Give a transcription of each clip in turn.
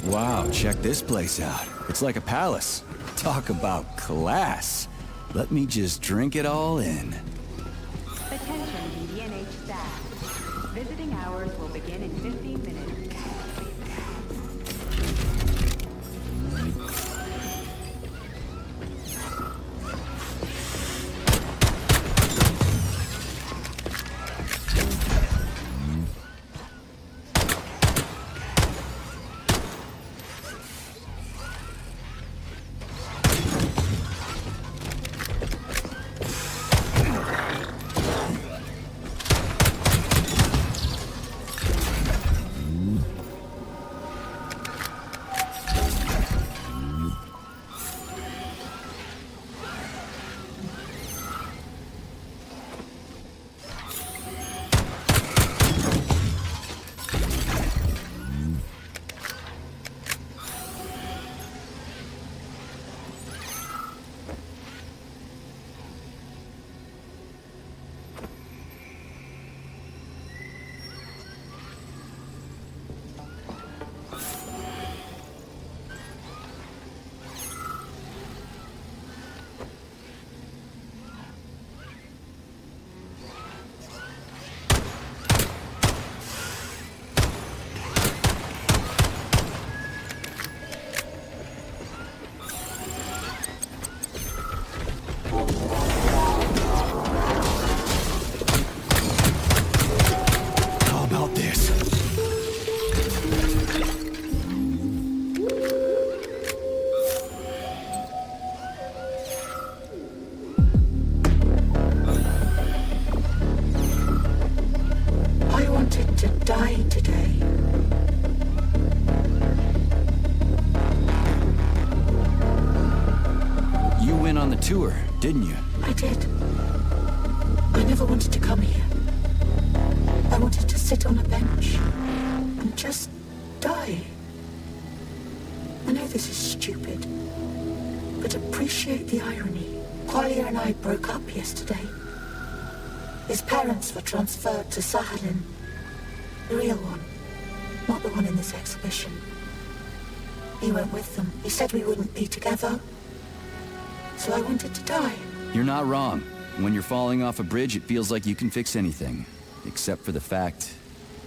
Wow, check this place out. It's like a palace. Talk about class. Let me just drink it all in. Attention DNH staff. Visiting hours will begin in 15 minutes. Tour, didn't you? I did. I never wanted to come here. I wanted to sit on a bench and just die. I know this is stupid, but appreciate the irony. Qualia and I broke up yesterday. His parents were transferred to Sahalin. The real one, not the one in this exhibition. He went with them. He said we wouldn't be together. So I wanted to die. You're not wrong. When you're falling off a bridge, it feels like you can fix anything. Except for the fact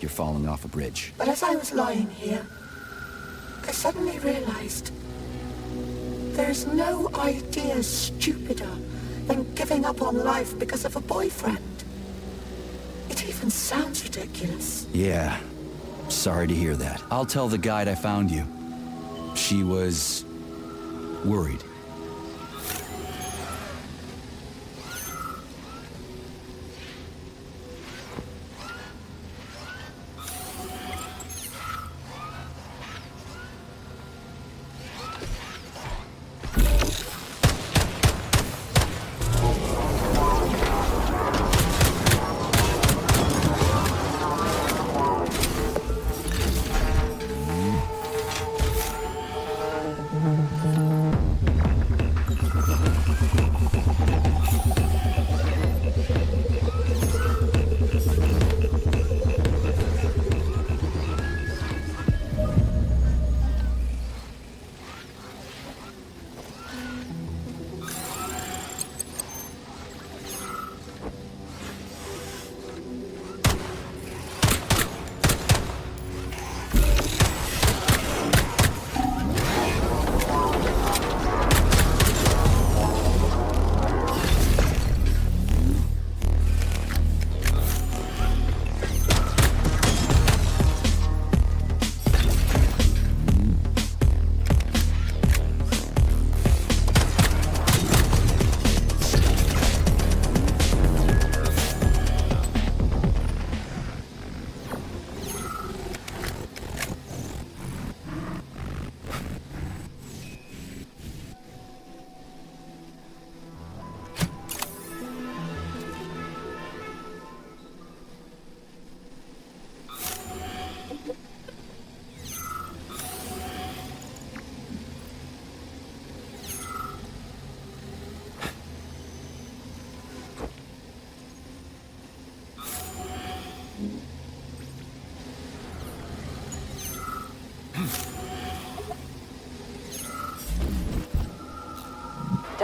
you're falling off a bridge. But as I was lying here, I suddenly realized there's no idea stupider than giving up on life because of a boyfriend. It even sounds ridiculous. Yeah. Sorry to hear that. I'll tell the guide I found you. She was worried.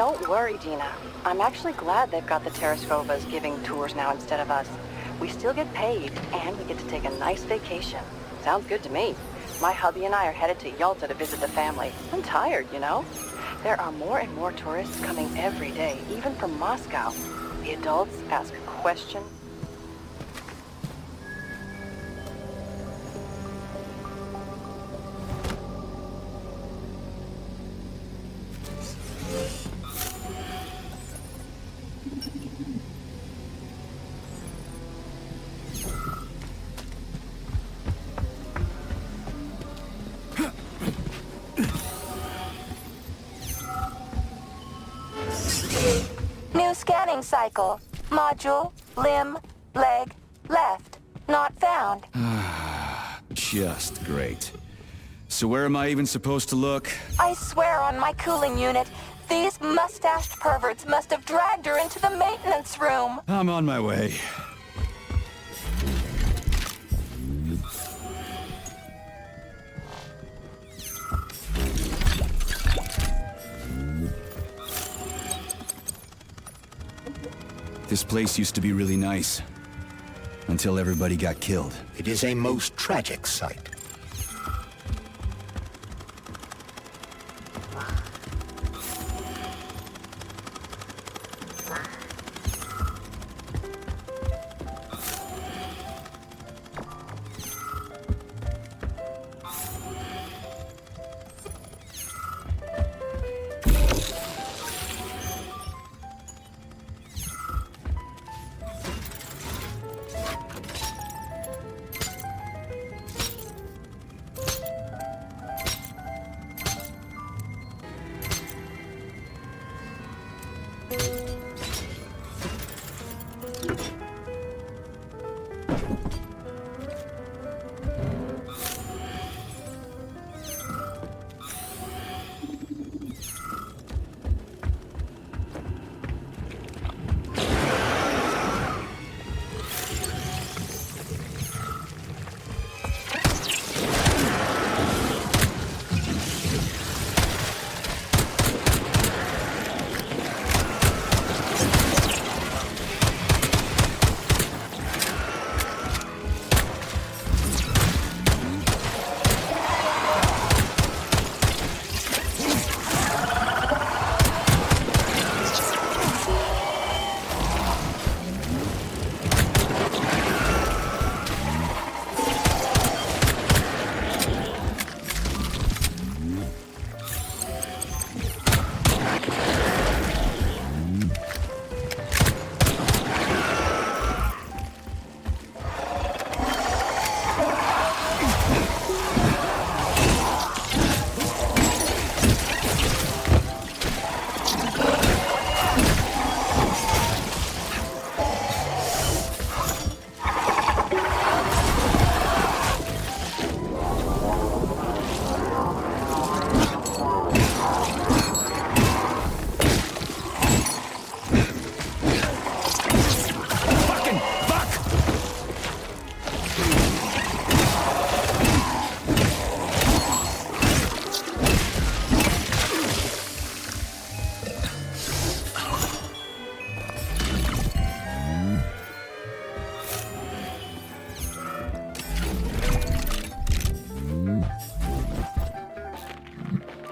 Don't worry, Dina. I'm actually glad they've got the Terrascovas giving tours now instead of us. We still get paid, and we get to take a nice vacation. Sounds good to me. My hubby and I are headed to Yalta to visit the family. I'm tired, you know? There are more and more tourists coming every day, even from Moscow. The adults ask questions. New scanning cycle. Module, limb, leg, left. Not found. Just great. So where am I even supposed to look? I swear on my cooling unit, these mustached perverts must have dragged her into the maintenance room. I'm on my way. This place used to be really nice. Until everybody got killed. It is a most tragic sight.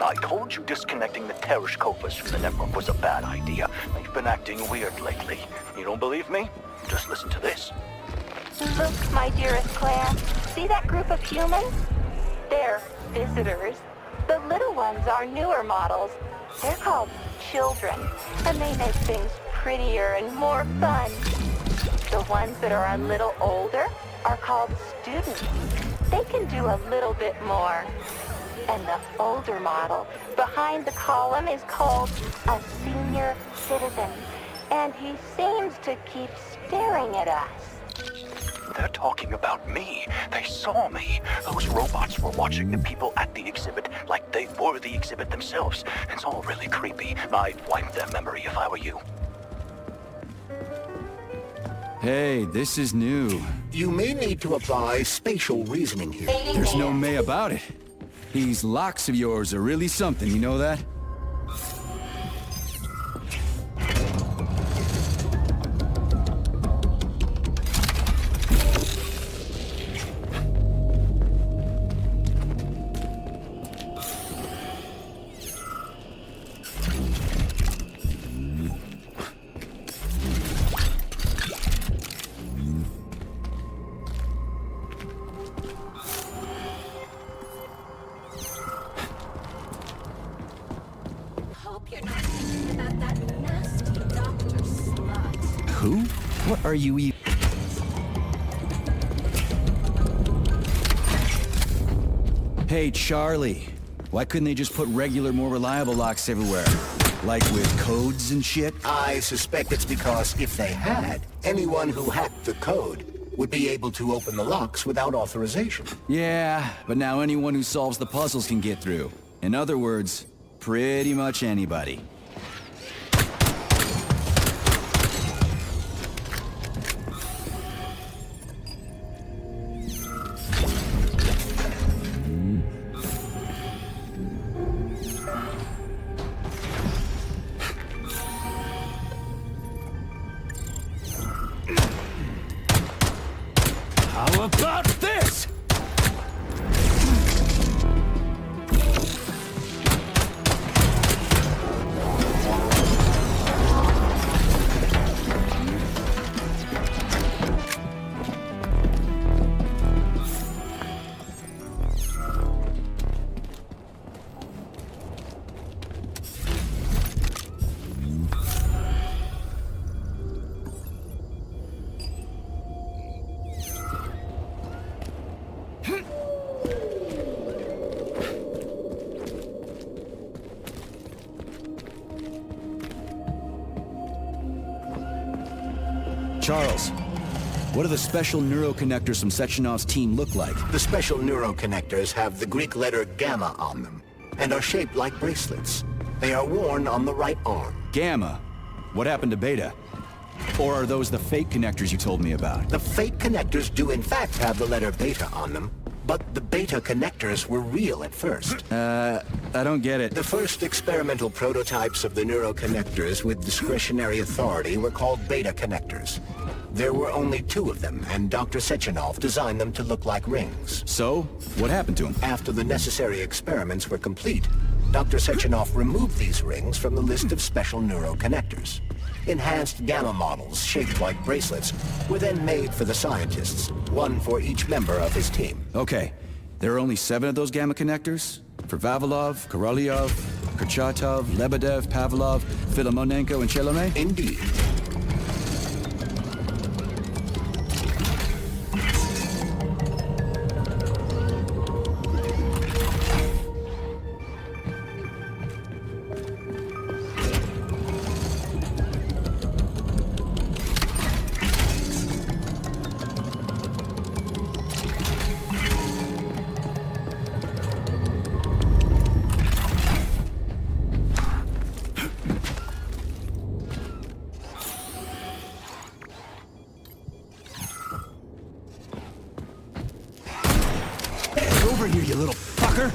I told you disconnecting the Terrascovas from the network was a bad idea. They've been acting weird lately. You don't believe me? Just listen to this. Look, my dearest Claire. See that group of humans? They're visitors. The little ones are newer models. They're called children, and they make things prettier and more fun. The ones that are a little older are called students. They can do a little bit more. And the older model behind the column is called a senior citizen. And he seems to keep staring at us. They're talking about me. They saw me. Those robots were watching the people at the exhibit like they were the exhibit themselves. It's all really creepy. I'd wipe their memory if I were you. Hey, this is new. You may need to apply spatial reasoning here. There's no may about it. These locks of yours are really something, you know that? are you even? Hey, Charlie. Why couldn't they just put regular, more reliable locks everywhere? Like with codes and shit? I suspect it's because if they had, anyone who hacked the code would be able to open the locks without authorization. Yeah, but now anyone who solves the puzzles can get through. In other words, pretty much anybody. How about this? Charles, what do the special neuroconnectors from Sechenov's team look like? The special neuroconnectors have the Greek letter gamma on them, and are shaped like bracelets. They are worn on the right arm. Gamma? What happened to Beta? Or are those the fake connectors you told me about? The fake connectors do in fact have the letter beta on them, but the beta connectors were real at first. I don't get it. The first experimental prototypes of the neuroconnectors with discretionary authority were called beta connectors. There were only 2 of them, and Dr. Sechenov designed them to look like rings. So, what happened to him? After the necessary experiments were complete, Dr. Sechenov removed these rings from the list of special neuroconnectors. Enhanced gamma models, shaped like bracelets, were then made for the scientists, one for each member of his team. Okay, there are only 7 of those gamma connectors? For Vavilov, Korolyov, Kurchatov, Lebedev, Pavlov, Filomonenko, and Chelome? Indeed. Over here, you little fucker!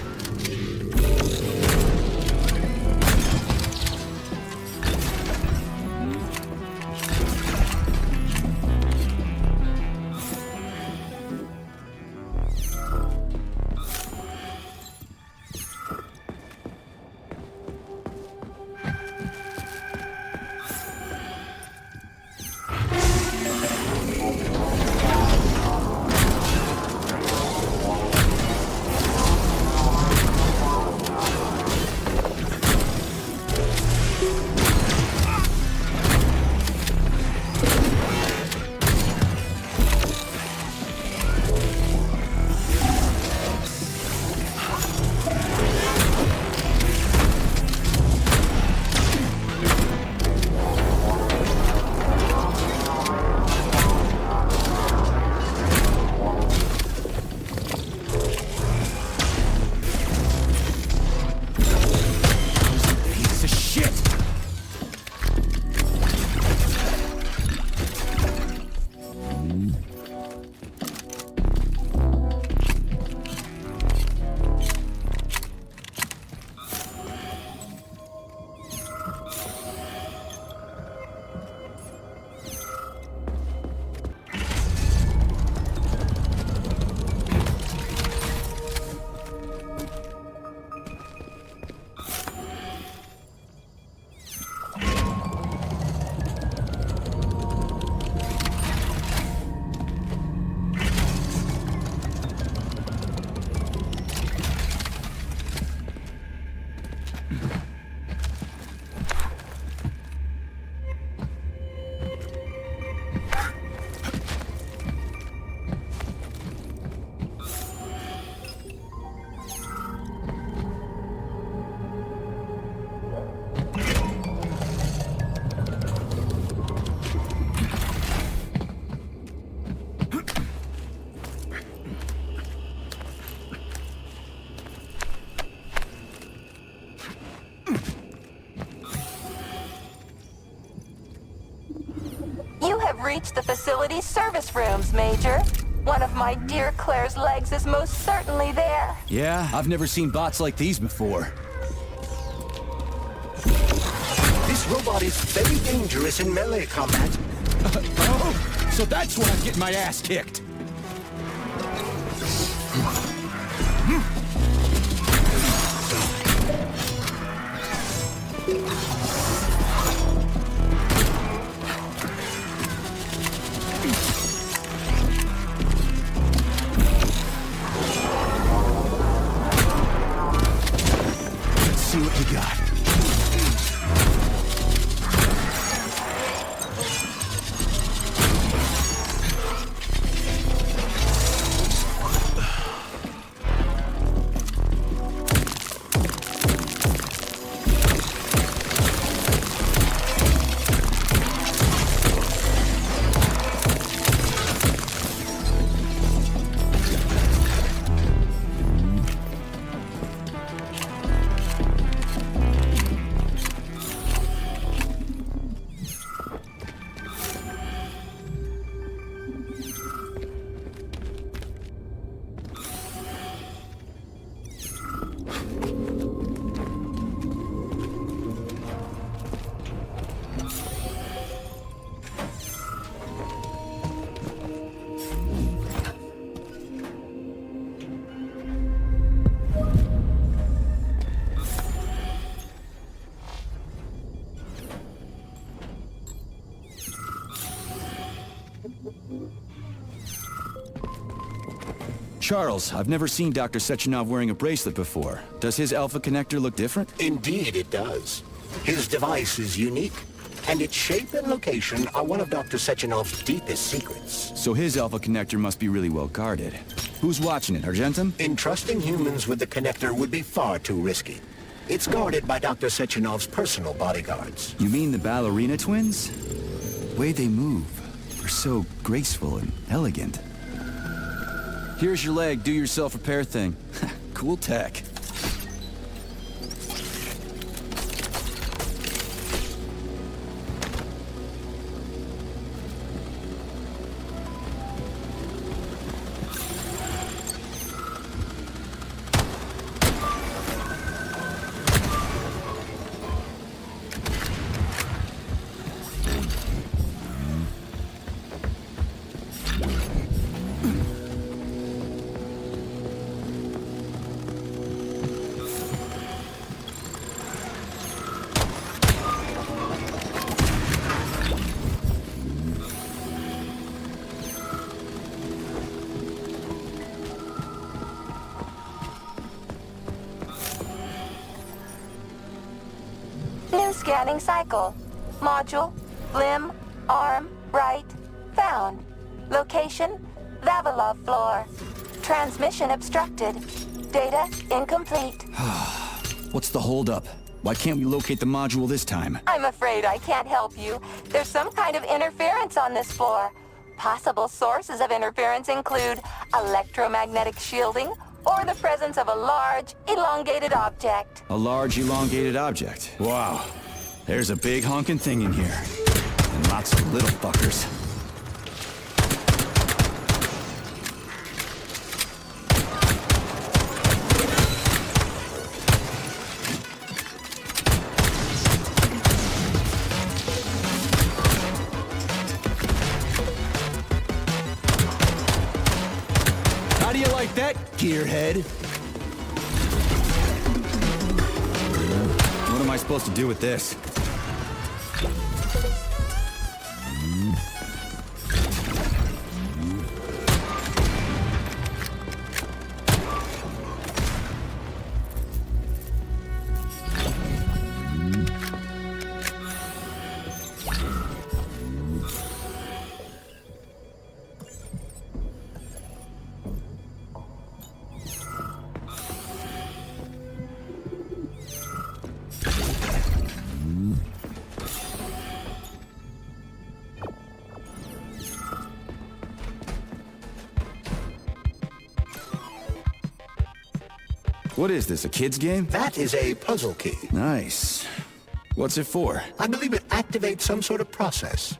reach the facility's service rooms, Major. One of my dear Claire's legs is most certainly there. Yeah, I've never seen bots like these before. This robot is very dangerous in melee combat. Oh, so that's why I'm getting my ass kicked. Let's see what we got. Charles, I've never seen Dr. Sechenov wearing a bracelet before. Does his alpha connector look different? Indeed it does. His device is unique, and its shape and location are one of Dr. Sechenov's deepest secrets. So his alpha connector must be really well guarded. Who's watching it, Argentum? Entrusting humans with the connector would be far too risky. It's guarded by Dr. Sechenov's personal bodyguards. You mean the ballerina twins? The way they move are so graceful and elegant. Here's your leg, do yourself repair thing. Cool tech. New scanning cycle. Module, limb, arm, right, found. Location, Vavilov floor. Transmission obstructed. Data incomplete. What's the holdup? Why can't we locate the module this time? I'm afraid I can't help you. There's some kind of interference on this floor. Possible sources of interference include electromagnetic shielding or the presence of a large, elongated object. A large, elongated object. Wow. There's a big honking thing in here. And lots of little fuckers. How do you like that, gearhead? What am I supposed to do with this? What is this, a kid's game? That is a puzzle key. Nice. What's it for? I believe it activates some sort of process.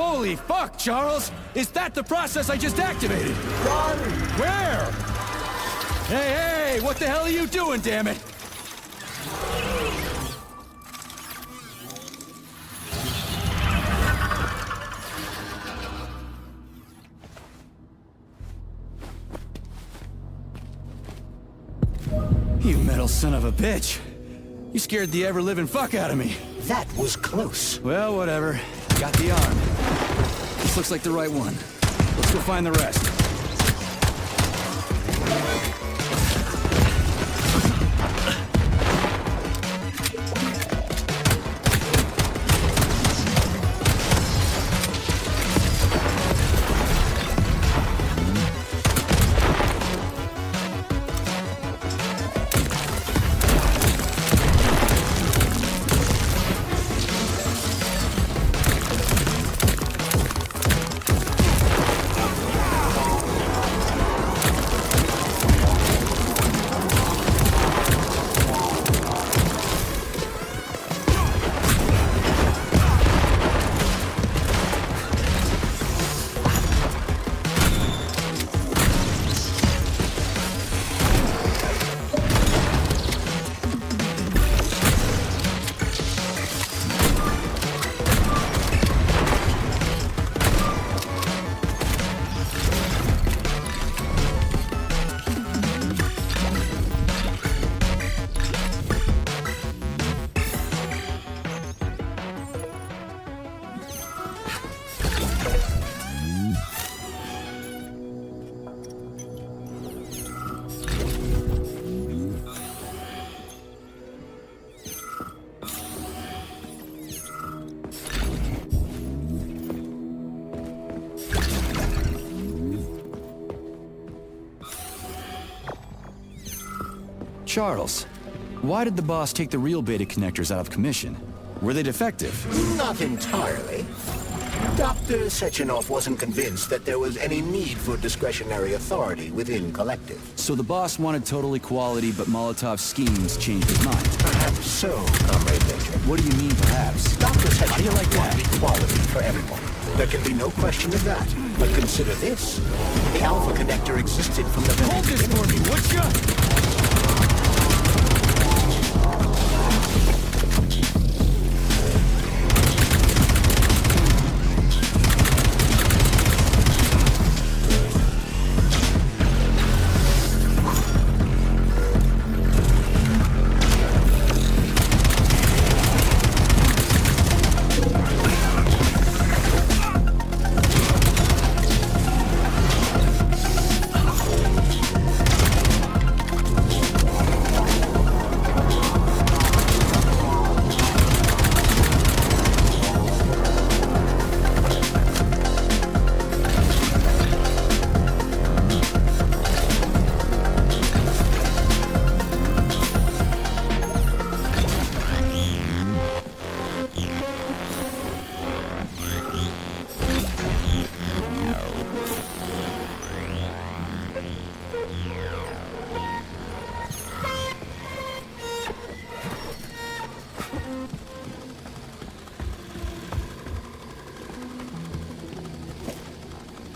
Holy fuck, Charles! Is that the process I just activated? Run! Where? Hey, what the hell are you doing, damn it? You metal son of a bitch. You scared the ever-living fuck out of me. That was close. Well, whatever. Got the arm. This looks like the right one. Let's go find the rest. Charles, why did the boss take the real beta connectors out of commission? Were they defective? Not entirely. Dr. Sechenov wasn't convinced that there was any need for discretionary authority within Collective. So the boss wanted total equality, but Molotov's schemes changed his mind. Perhaps so, Comrade Major. What do you mean, perhaps? Dr. How do you like Sechenov that? wanted equality for everyone. There can be no question of that. But consider this. The Alpha Connector existed from the Hold this for me, would ya?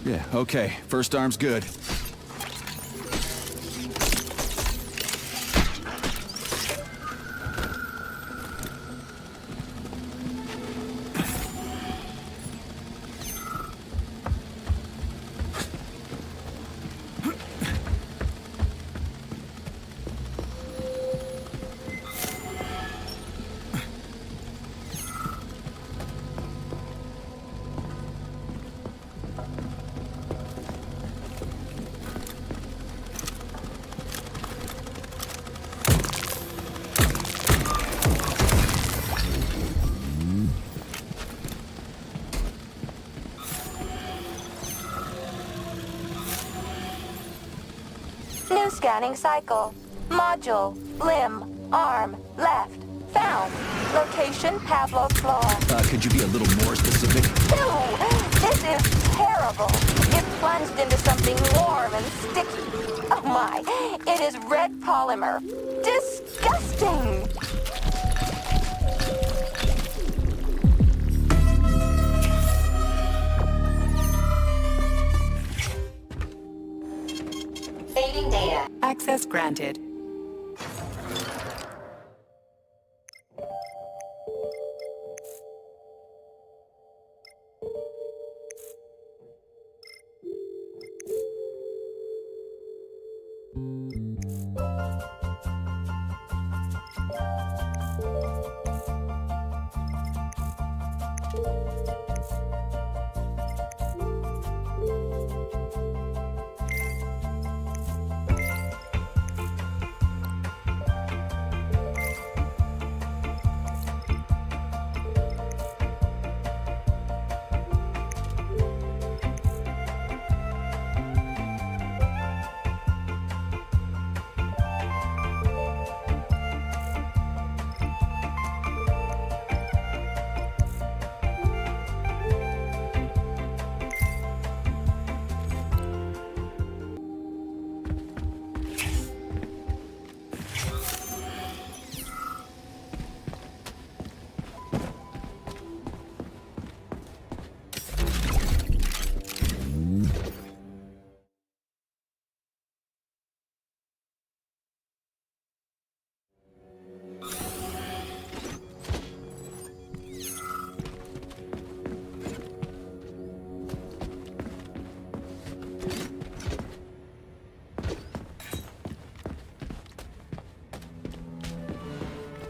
Yeah, okay. First arm's good. New scanning cycle. Module, limb, arm, left. Found. Location, Pavlov's floor. Could you be a little more specific? Ew! This is terrible. It plunged into something warm and sticky. Oh my, it is red polymer. Disgusting! granted.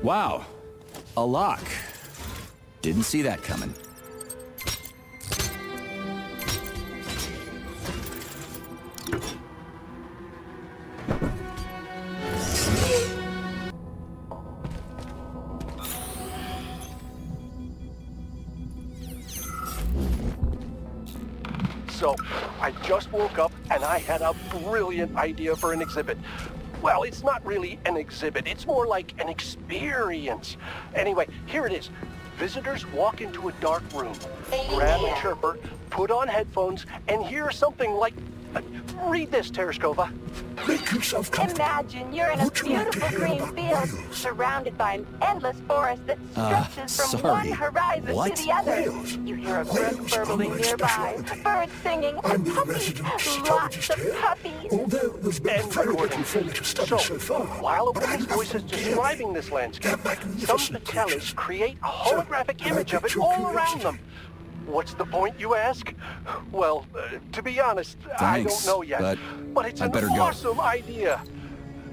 Wow, a lock. Didn't see that coming. So, I just woke up and I had a brilliant idea for an exhibit. Well, it's not really an exhibit. It's more like an experience. Anyway, here it is. Visitors walk into a dark room, grab a chirper, put on headphones, and hear something like... read this, Tereskova. Make yourself comfortable. Imagine you're in a Would you like to beautiful hear green about field, whales? surrounded by an endless forest that stretches from sorry. one horizon What? to the other. Whales? You hear a brook Whales are burbling my nearby, specialty. birds singing, I'm and the puppies, resident lots psychologist of here. puppies. Although there's been And very recording. little for me to study So, so far. while a but I woman's know voice is that describing this landscape, they're some magnificent patellas creatures. create a holographic So, image of it I all picked around your them. What's the point, you ask? Well, to be honest, I Thanks, don't know yet. but it's I an better go. awesome idea.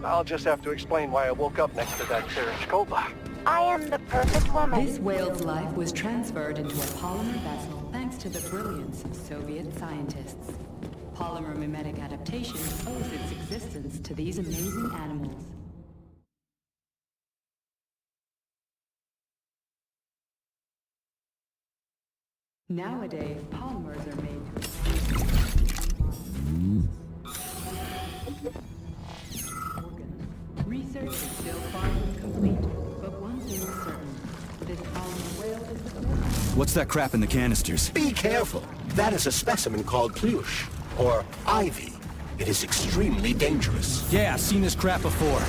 I'll just have to explain why I woke up next to that Tereshkova. I am the perfect woman. This whale's life was transferred into a polymer vessel thanks to the brilliance of Soviet scientists. Polymer mimetic adaptation owes its existence to these amazing animals. Nowadays, polymers are made to research is still far from complete, but one thing is certain. This polymer whale is the What's that crap in the canisters? Be careful. That is a specimen called Plush, or ivy. It is extremely dangerous. Yeah, I've seen this crap before.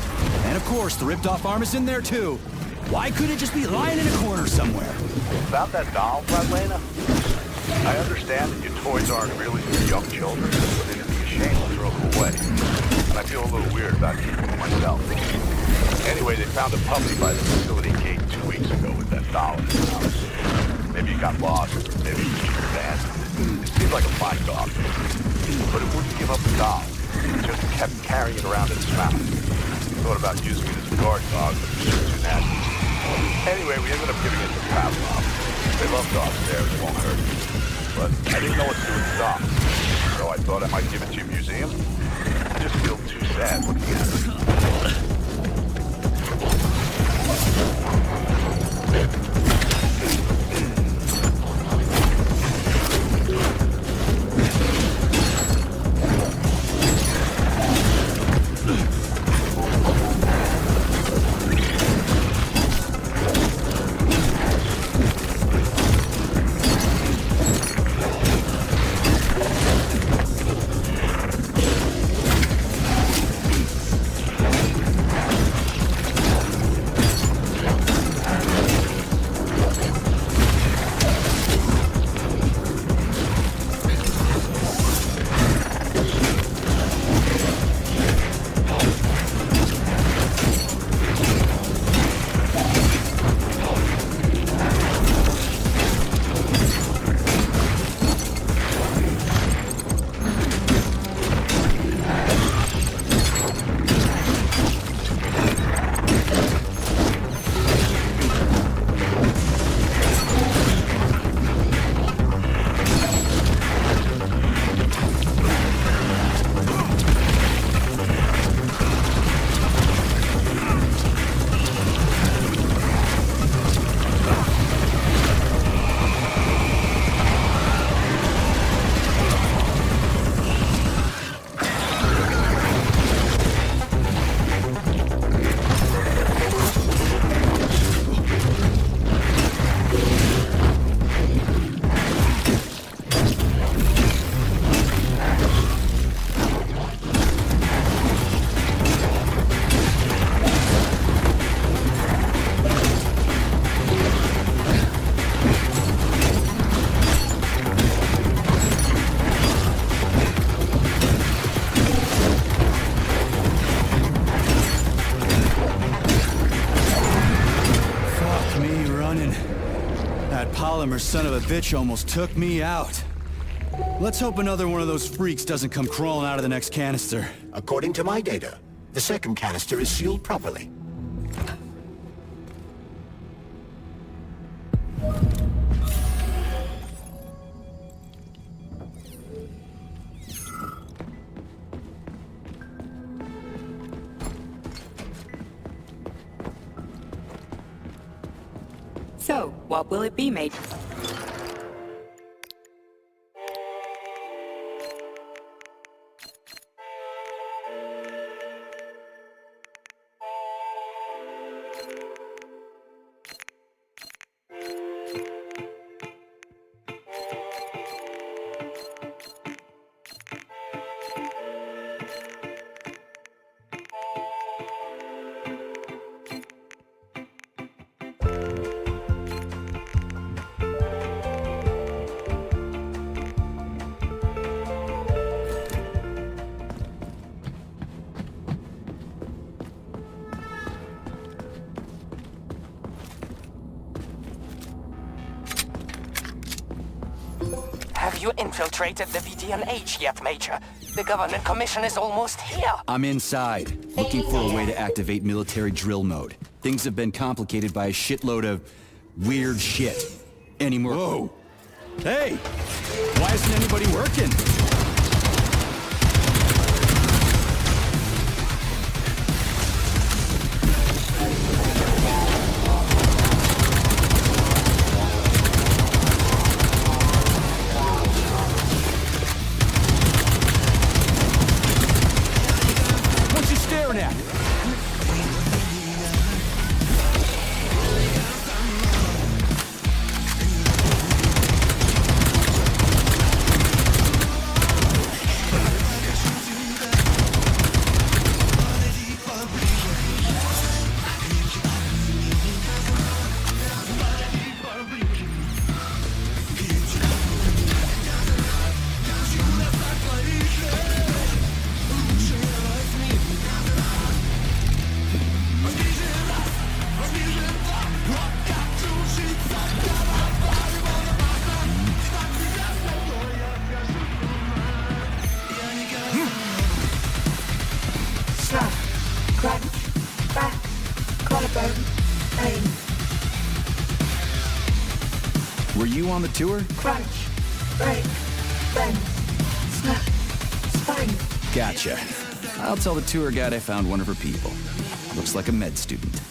And of course, the ripped-off arm is in there too. Why couldn't it just be lying in a corner somewhere? About that doll, Flatlana? I understand that your toys aren't really for young children, but it'd be a shame to throw them away. And I feel a little weird about keeping them myself. Anyway, they found a puppy by the facility gate 2 weeks ago with that doll in his house. Maybe it got lost, or maybe it was just abandoned. It seemed like a fine dog. But it wouldn't give up the doll. It just kept carrying it around in its mouth. Thought about using it as a guard dog, but it was just too nasty. Anyway, we ended up giving it to Pavlov. They love dogs there, it won't hurt. But I didn't know what to do with the dog. So I thought I might give it to your museum. I just feel too sad looking at it. polymer son of a bitch almost took me out. Let's hope another one of those freaks doesn't come crawling out of the next canister. According to my data, the second canister is sealed properly. So, what will it be, Major? Have you infiltrated the VDNH yet, Major? The government commission is almost here. I'm inside, looking for a way to activate military drill mode. Things have been complicated by a shitload of weird shit. Any more— Whoa! Hey! Why isn't anybody working? What you staring at? Slap, crunch, back, collarbone, pain. Were you on the tour? Crunch, break, bend, snap, spine. Gotcha. I'll tell the tour guide I found one of her people. Looks like a med student.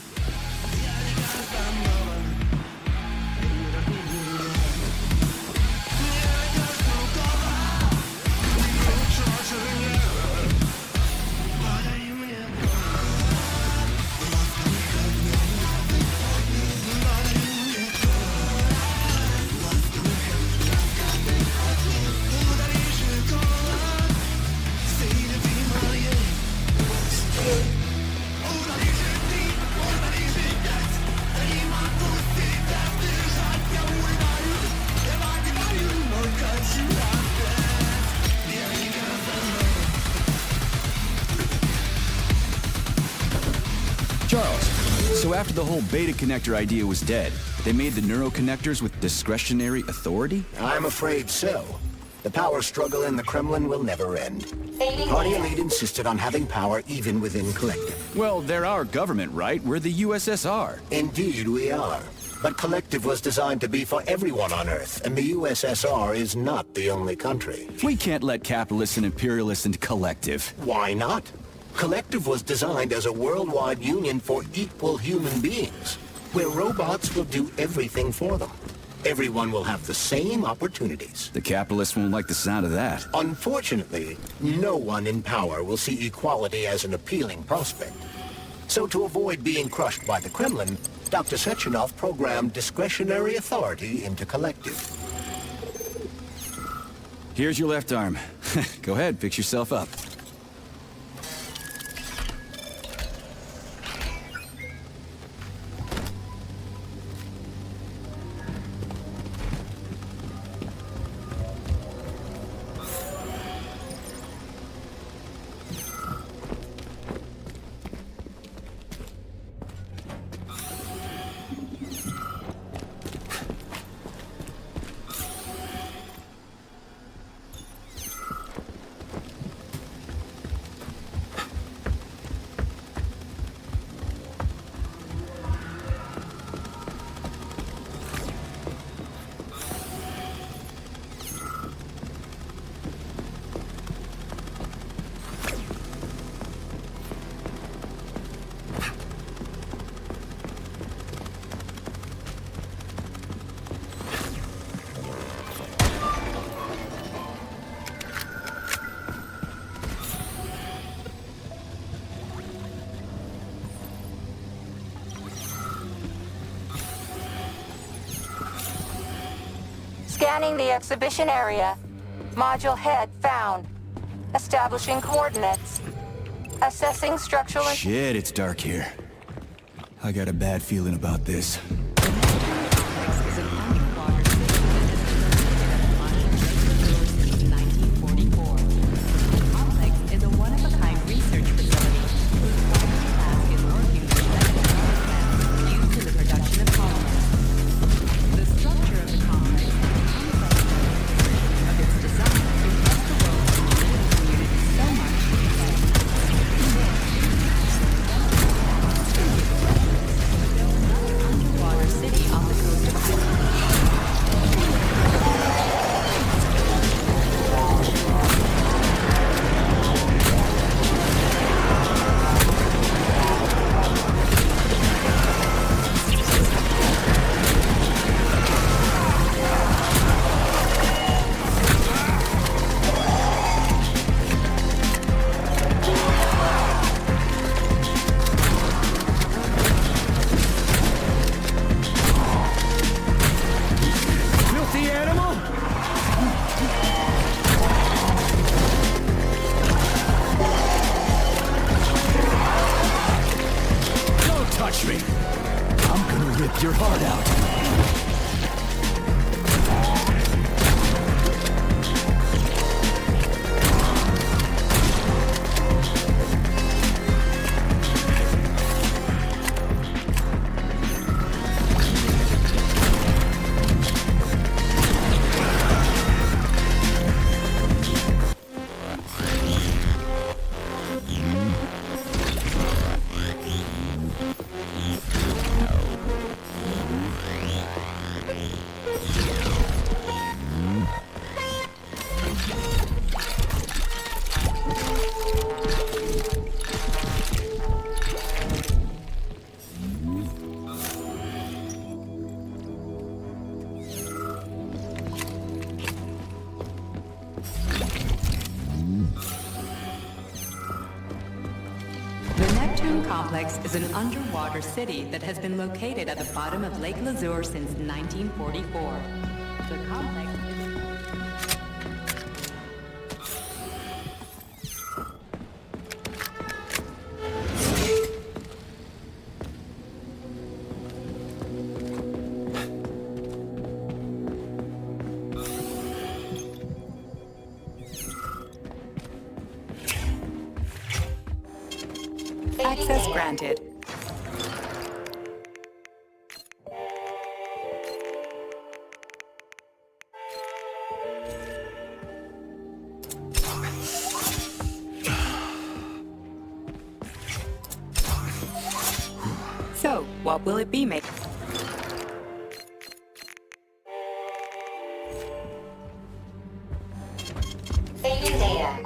Charles, so after the whole beta connector idea was dead, they made the neuroconnectors with discretionary authority? I'm afraid so. The power struggle in the Kremlin will never end. Party elite insisted on having power even within Collective. Well, they're our government, right? We're the USSR. Indeed we are. But Collective was designed to be for everyone on Earth, and the USSR is not the only country. We can't let capitalists and imperialists into Collective. Why not? Collective was designed as a worldwide union for equal human beings, where robots will do everything for them. Everyone will have the same opportunities. The capitalists won't like the sound of that. Unfortunately, no one in power will see equality as an appealing prospect. So to avoid being crushed by the Kremlin, Dr. Sechenov programmed discretionary authority into Collective. Here's your left arm. Go ahead, fix yourself up. Scanning the exhibition area. Module head found. Establishing coordinates. Assessing structural... Shit, it's dark here. I got a bad feeling about this. Your heart out. Complex is an underwater city that has been located at the bottom of Lake Lazur since 1944. The complex access granted. So, what will it be, mate? Taking data.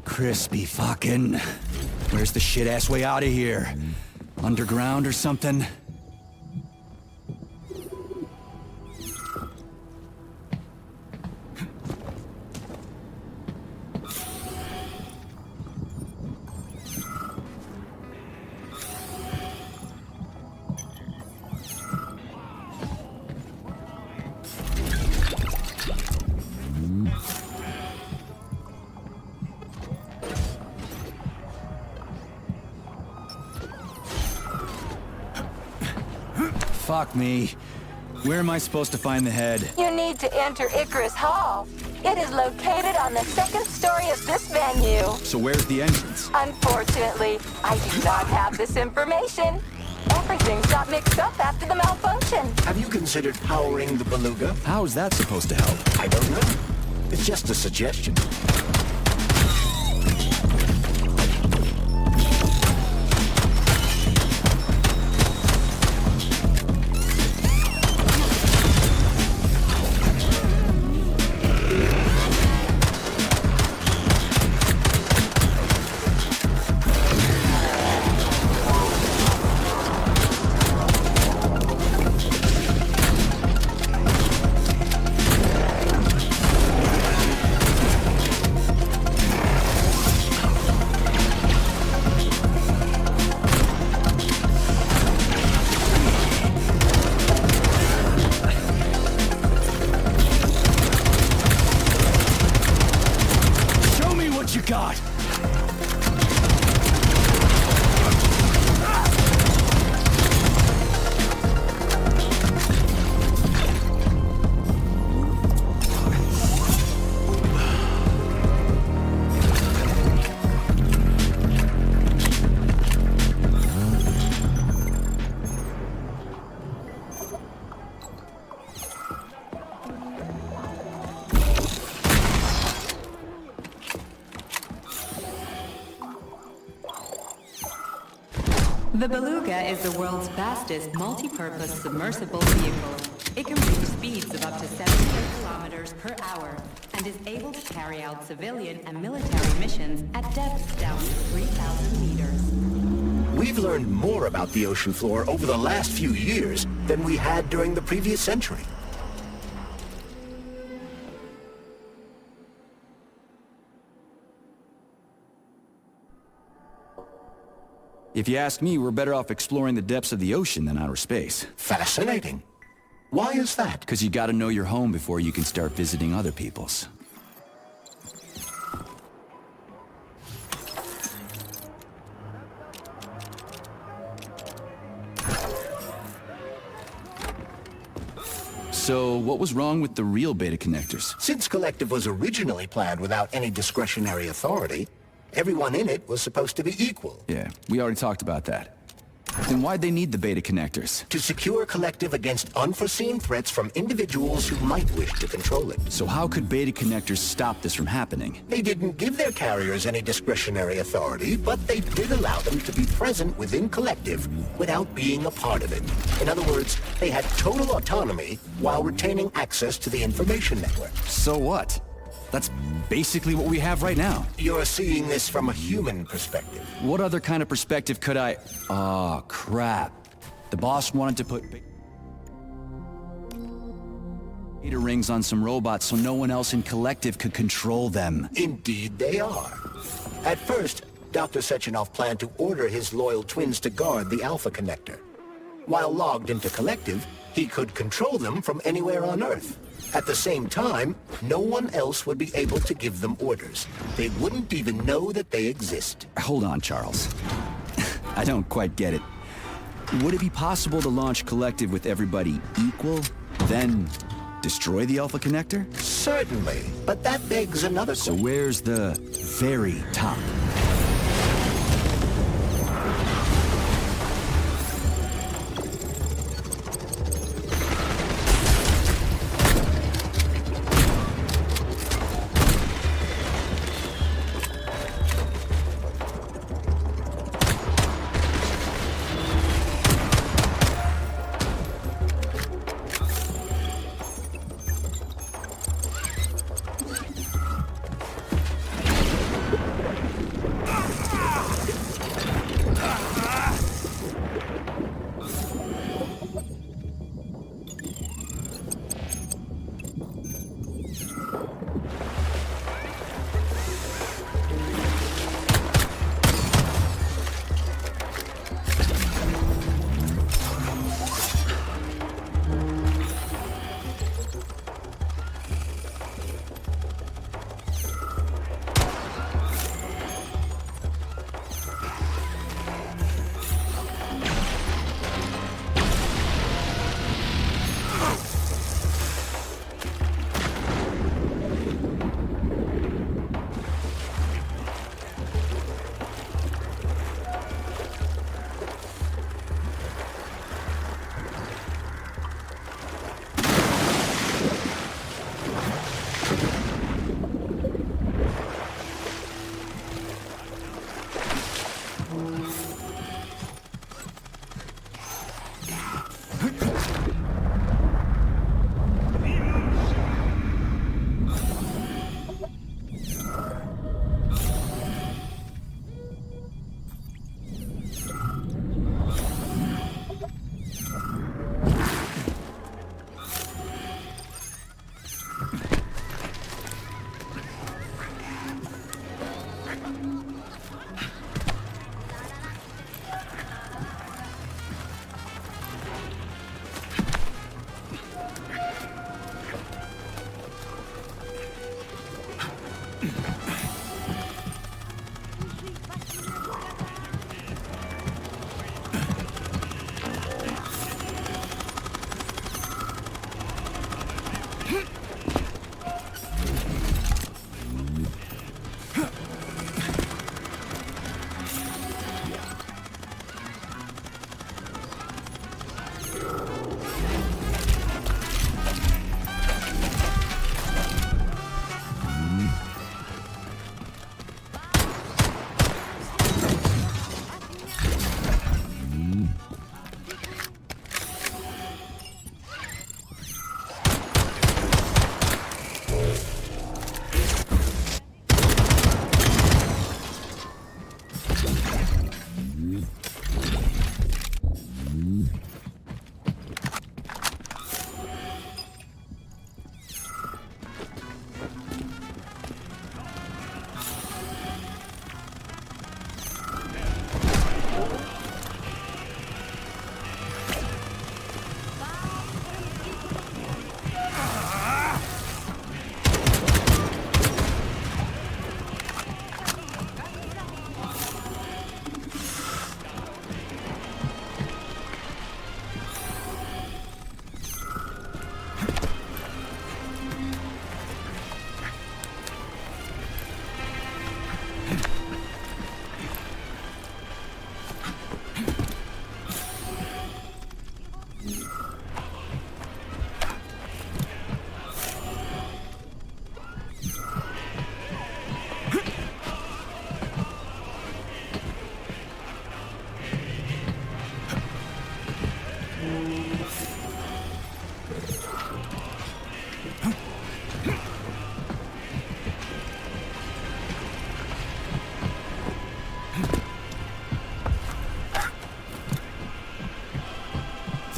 Crispy fucking. Where's the shit-ass way out of here? Underground or something? Fuck me. Where am I supposed to find the head? You need to enter Icarus Hall. It is located on the second story of this venue. So where's the entrance? Unfortunately, I do not have this information. Everything's got mixed up after the malfunction. Have you considered powering the beluga? How is that supposed to help? I don't know. It's just a suggestion. God! The Beluga is the world's fastest multi-purpose submersible vehicle. It can reach speeds of up to 700 kilometers per hour and is able to carry out civilian and military missions at depths down to 3,000 meters. We've learned more about the ocean floor over the last few years than we had during the previous century. If you ask me, we're better off exploring the depths of the ocean than outer space. Fascinating. Why is that? Because you gotta know your home before you can start visiting other people's. So, what was wrong with the real beta connectors? Since Collective was originally planned without any discretionary authority, everyone in it was supposed to be equal. Yeah, we already talked about that. Then why'd they need the beta connectors? To secure Collective against unforeseen threats from individuals who might wish to control it. So how could beta connectors stop this from happening? They didn't give their carriers any discretionary authority, but they did allow them to be present within Collective without being a part of it. In other words, they had total autonomy while retaining access to the information network. So what? That's basically what we have right now. You're seeing this from a human perspective. What other kind of perspective could I... Oh, crap. The boss wanted to put beta rings on some robots so no one else in Collective could control them. Indeed they are. At first, Dr. Sechenov planned to order his loyal twins to guard the Alpha Connector. While logged into Collective, he could control them from anywhere on Earth. At the same time, no one else would be able to give them orders. They wouldn't even know that they exist. Hold on, Charles. I don't quite get it. Would it be possible to launch Collective with everybody equal, then destroy the Alpha Connector? Certainly, but that begs another So question. where's the very top?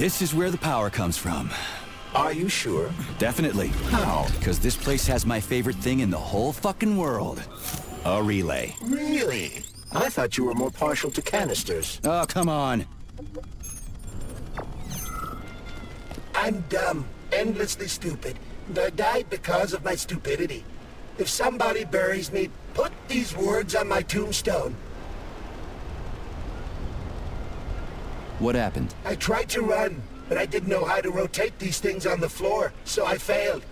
This is where the power comes from. Are you sure? Definitely. How? Because this place has my favorite thing in the whole fucking world. A relay. Really? I thought you were more partial to canisters. Oh, come on. I'm dumb, endlessly stupid, and I died because of my stupidity. If somebody buries me, put these words on my tombstone. What happened? I tried to run, but I didn't know how to rotate these things on the floor, so I failed.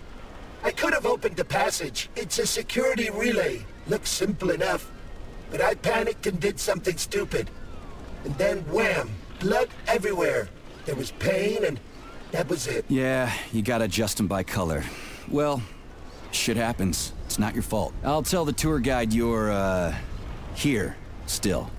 I could have opened the passage. It's a security relay. Looks simple enough. But I panicked and did something stupid. And then wham! Blood everywhere. There was pain and that was it. Yeah, you gotta adjust them by color. Well, shit happens. It's not your fault. I'll tell the tour guide you're, here, still.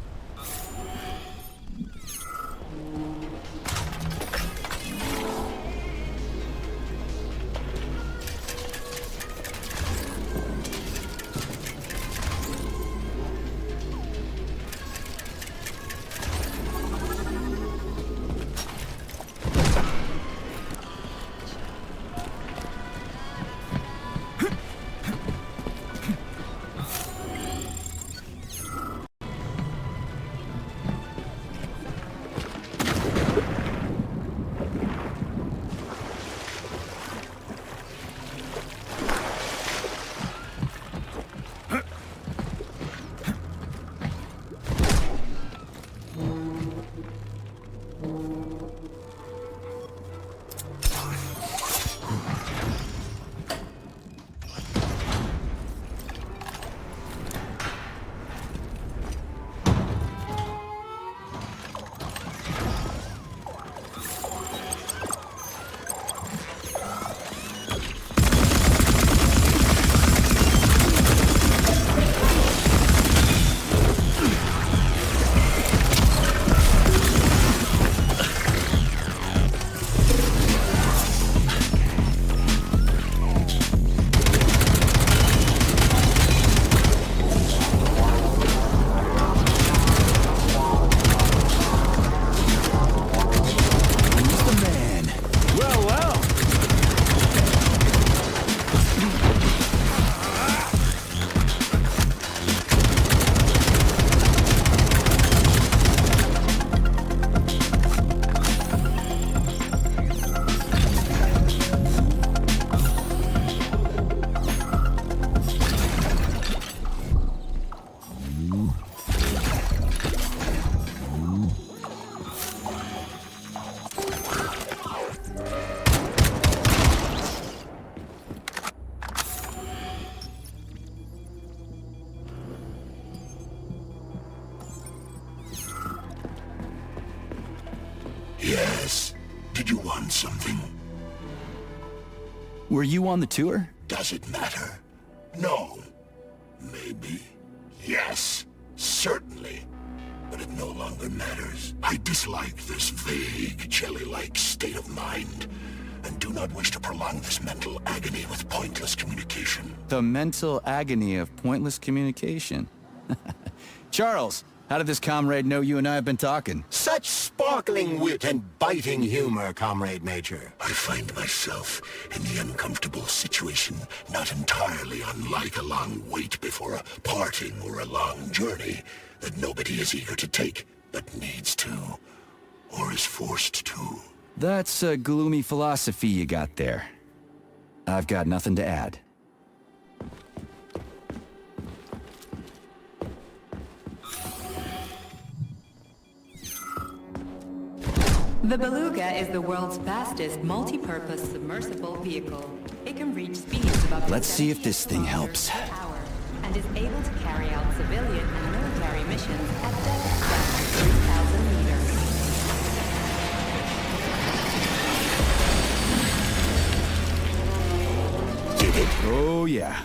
Yes. Did you want something? Were you on the tour? Does it matter? No. Maybe. Yes. Certainly. But it no longer matters. I dislike this vague, jelly-like state of mind, and do not wish to prolong this mental agony with pointless communication. The mental agony of pointless communication. Charles, how did this comrade know you and I have been talking? Such sparkling wit and biting humor, Comrade Major. I find myself in the uncomfortable situation not entirely unlike a long wait before a parting or a long journey that nobody is eager to take, but needs to, or is forced to. That's a gloomy philosophy you got there. I've got nothing to add. The Beluga is the world's fastest multi-purpose submersible vehicle. It can reach speeds of up to Let's see if this 78 thing helps. kilometers per hour and is able to carry out civilian and military missions at depths down to 3,000 meters. Did it? Oh, yeah.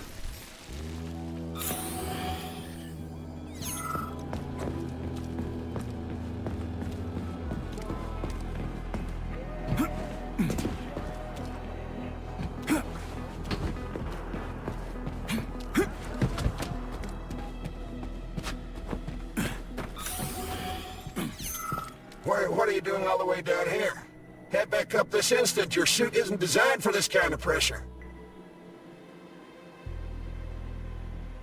What are you doing all the way down here? Head back up this instant. Your suit isn't designed for this kind of pressure.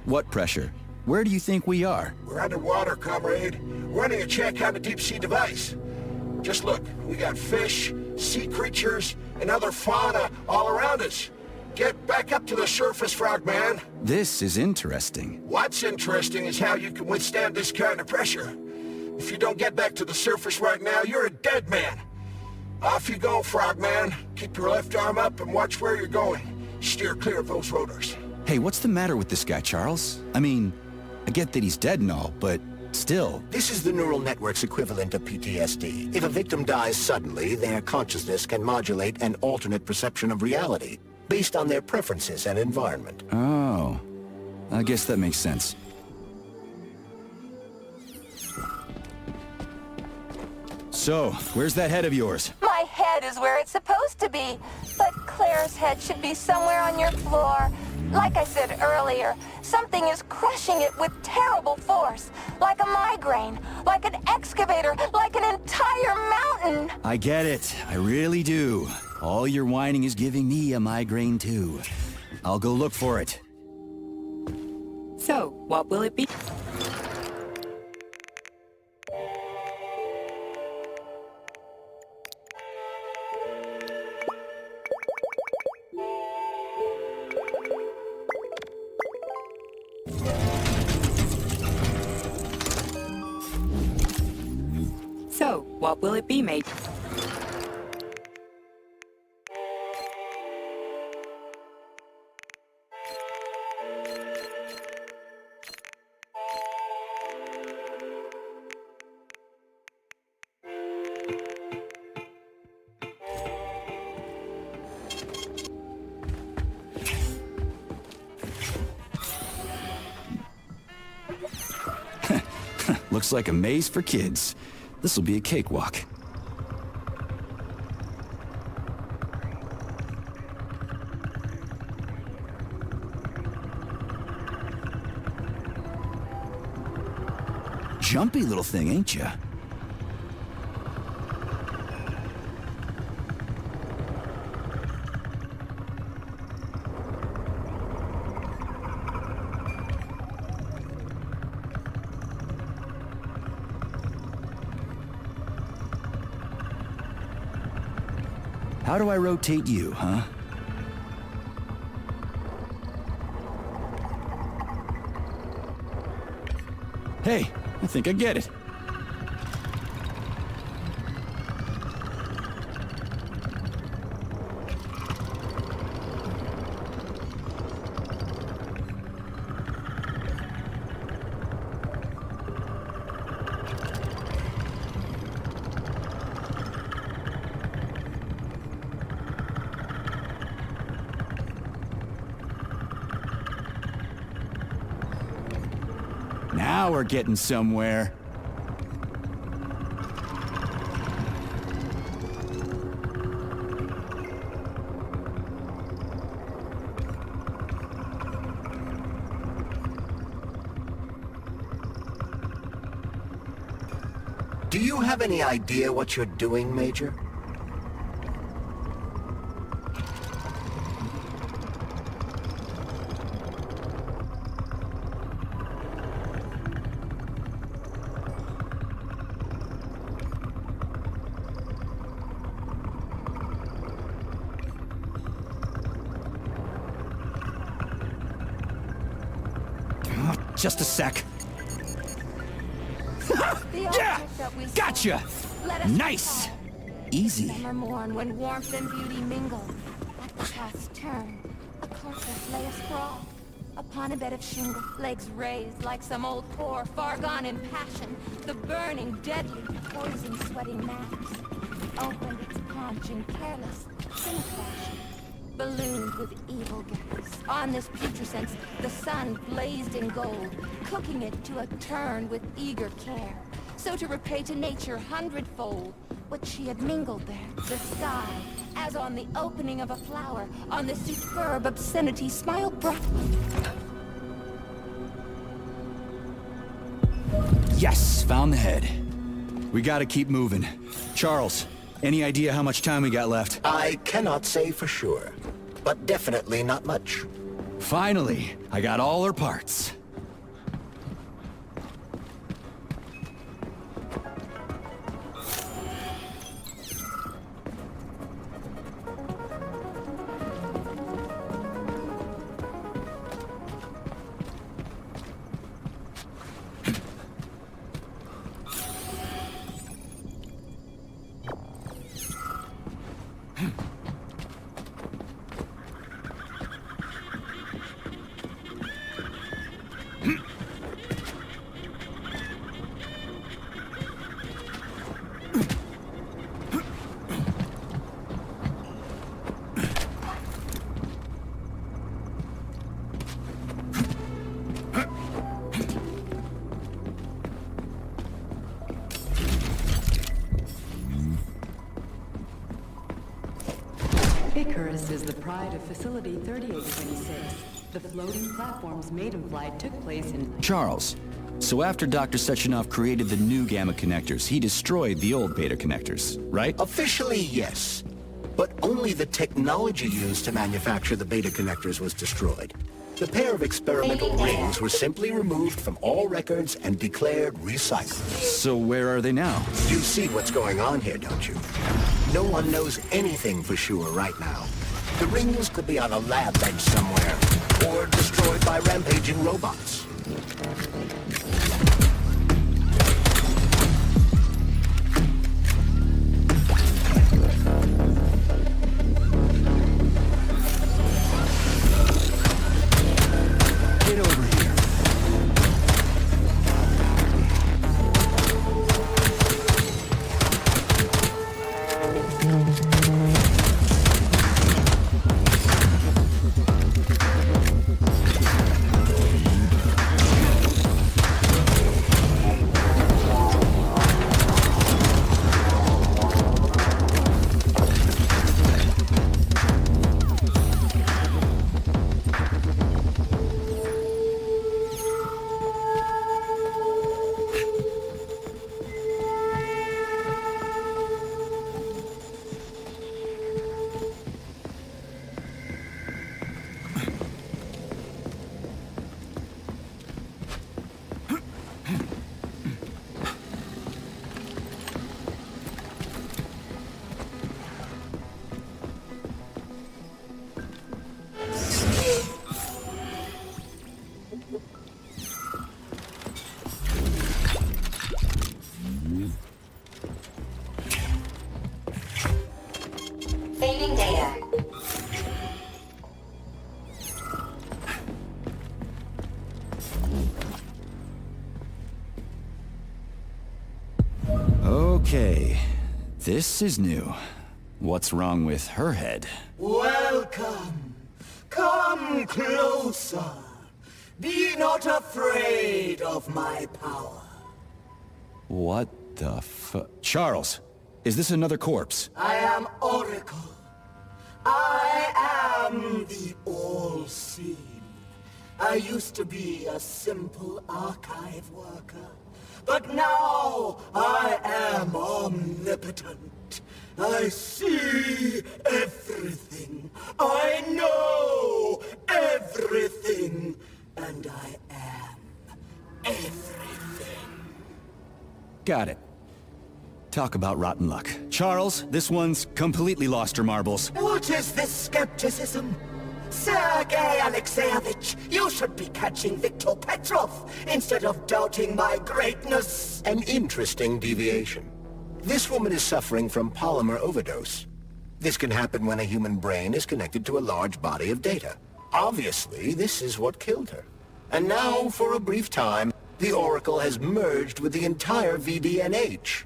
What pressure? Where do you think we are? We're underwater, comrade. Running a check on the deep-sea device. Just look, we got fish, sea creatures, and other fauna all around us. Get back up to the surface, Frogman. This is interesting. What's interesting is how you can withstand this kind of pressure. If you don't get back to the surface right now, you're a dead man. Off you go, Frogman. Keep your left arm up and watch where you're going. Steer clear of those rotors. Hey, what's the matter with this guy, Charles? I mean, I get that he's dead and all, but still. This is the neural network's equivalent of PTSD. If a victim dies suddenly, their consciousness can modulate an alternate perception of reality based on their preferences and environment. Oh, I guess that makes sense. So, where's that head of yours? My head is where it's supposed to be, but Claire's head should be somewhere on your floor. Like I said earlier, something is crushing it with terrible force. Like a migraine, like an excavator, like an entire mountain. I get it. I really do. All your whining is giving me a migraine too. I'll go look for it. So, what will it be? So, what will it be, Major? Looks like a maze for kids. This'll be a cakewalk. Jumpy little thing, ain't ya? How do I rotate you, huh? Hey, I think I get it. Now we're getting somewhere. Do you have any idea what you're doing, Major? Just a sec. Yeah! Gotcha! Nice! Easy. Summer morn when warmth and beauty mingle. At the path's turn, a corpse lay asprawl. Upon a bed of shingle, legs raised like some old whore, far gone in passion. The burning, deadly, poison sweating mass opened its paunch in careless, sin fashion. Ballooned with evil gas. On this putrescence, the sun blazed in gold, cooking it to a turn with eager care. So to repay to nature hundredfold what she had mingled there, the sky, as on the opening of a flower, on the superb obscenity smiled bright. Yes, found the head. We gotta keep moving. Charles, Any idea how much time we got left? I cannot say for sure, but definitely not much. Finally, I got all her parts. Icarus is the pride of Facility 3826. The floating platform's maiden flight took place in... Charles, so after Dr. Sechenov created the new gamma connectors, he destroyed the old beta connectors, right? Officially, yes. But only the technology used to manufacture the beta connectors was destroyed. The pair of experimental rings were simply removed from all records and declared recycled. So where are they now? You see what's going on here, don't you? No one knows anything for sure right now. The rings could be on a lab bench somewhere, or destroyed by rampaging robots. Get over here. Saving data. Okay, this is new. What's wrong with her head? Welcome. Come closer. Be not afraid of my power. What the Charles, is this another corpse? I am Oracle. I am the all-seeing. I used to be a simple archive worker, but now I am omnipotent. I see everything. I know everything. And I am everything. Got it. Talk about rotten luck. Charles, this one's completely lost her marbles. What is this skepticism? Sergei Alexeyevich, you should be catching Viktor Petrov instead of doubting my greatness. An interesting deviation. This woman is suffering from polymer overdose. This can happen when a human brain is connected to a large body of data. Obviously, this is what killed her. And now, for a brief time, the Oracle has merged with the entire VDNH.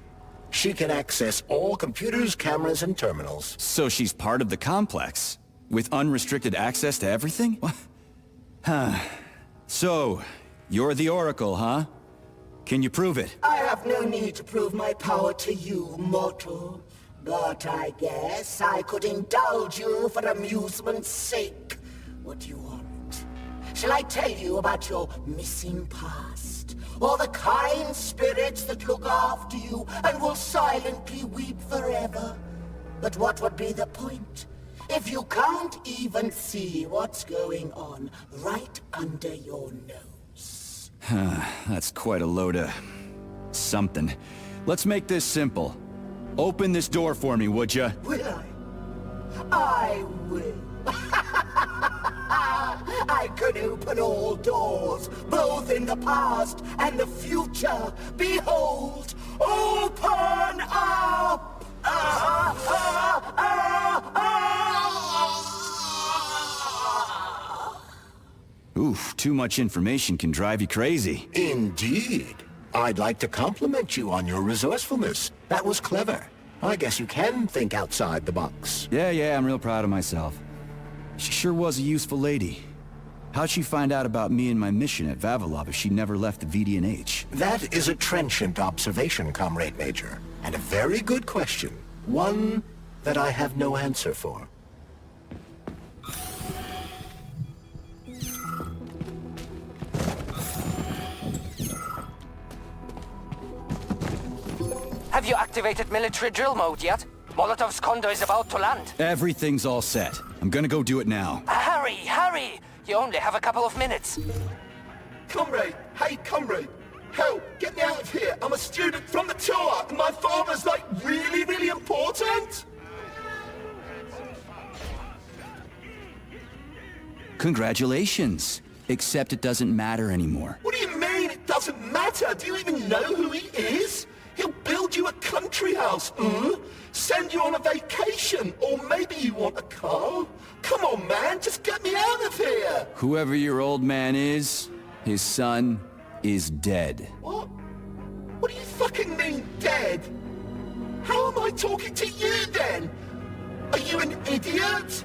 She can access all computers, cameras, and terminals. So she's part of the complex? With unrestricted access to everything? What? Huh. So, you're the Oracle, huh? Can you prove it? I have no need to prove my power to you, mortal. But I guess I could indulge you for amusement's sake. What do you want? Shall I tell you about your missing past? or the kind spirits that look after you and will silently weep forever. But what would be the point if you can't even see what's going on right under your nose? That's quite a load of... something. Let's make this simple. Open this door for me, would ya? Will I? I will. I can open all doors, both in the past and the future. Behold, open up! Oof, too much information can drive you crazy. Indeed. I'd like to compliment you on your resourcefulness. That was clever. I guess you can think outside the box. Yeah, I'm real proud of myself. She sure was a useful lady. How'd she find out about me and my mission at Vavilov if she never left the VD&H? That is a trenchant observation, Comrade Major. And a very good question. One that I have no answer for. Have you activated military drill mode yet? Molotov's Condor is about to land. Everything's all set. I'm gonna go do it now. Hurry! You only have a couple of minutes. Comrade! Hey, comrade! Help! Get me out of here! I'm a student from the tour, and my father's, like, really, really important! Congratulations. Except it doesn't matter anymore. What do you mean it doesn't matter? Do you even know who he is? He'll build you a country house, send you on a vacation, or maybe you want a car. Come on, man, just get me out of here! Whoever your old man is, his son is dead. What? What do you fucking mean, dead? How am I talking to you, then? Are you an idiot?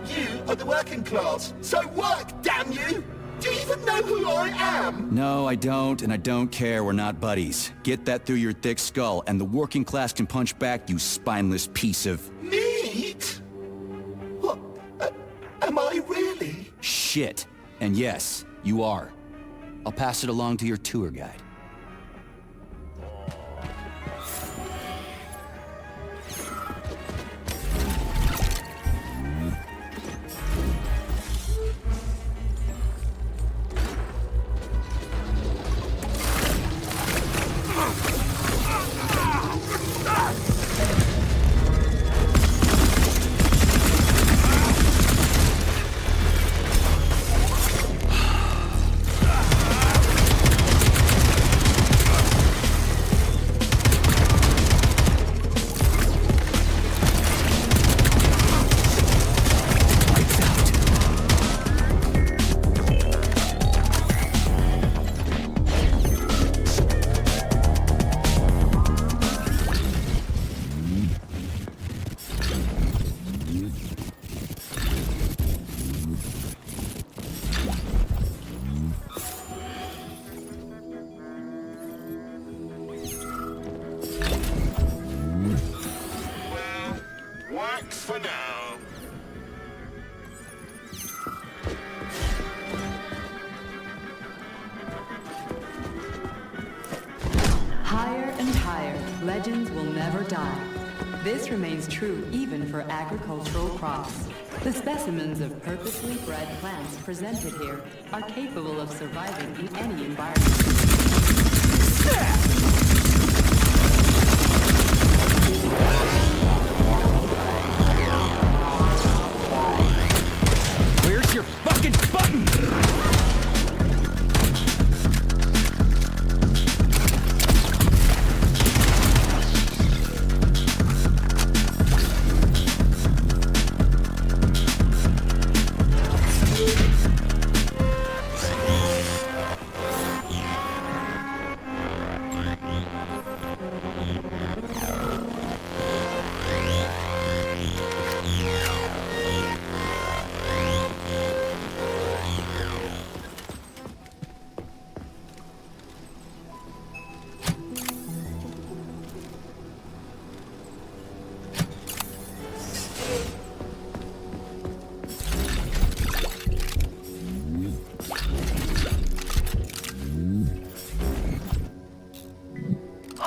You are the working class, so work, damn you! Do you even know who I am? No, I don't, and I don't care. We're not buddies. Get that through your thick skull, and the working class can punch back, you spineless piece of... Meat? What? Am I really? Shit. And yes, you are. I'll pass it along to your tour guide. For now. Higher and higher, legends will never die. This remains true even for agricultural crops. The specimens of purposely bred plants presented here are capable of surviving in any environment. Where's your fucking button?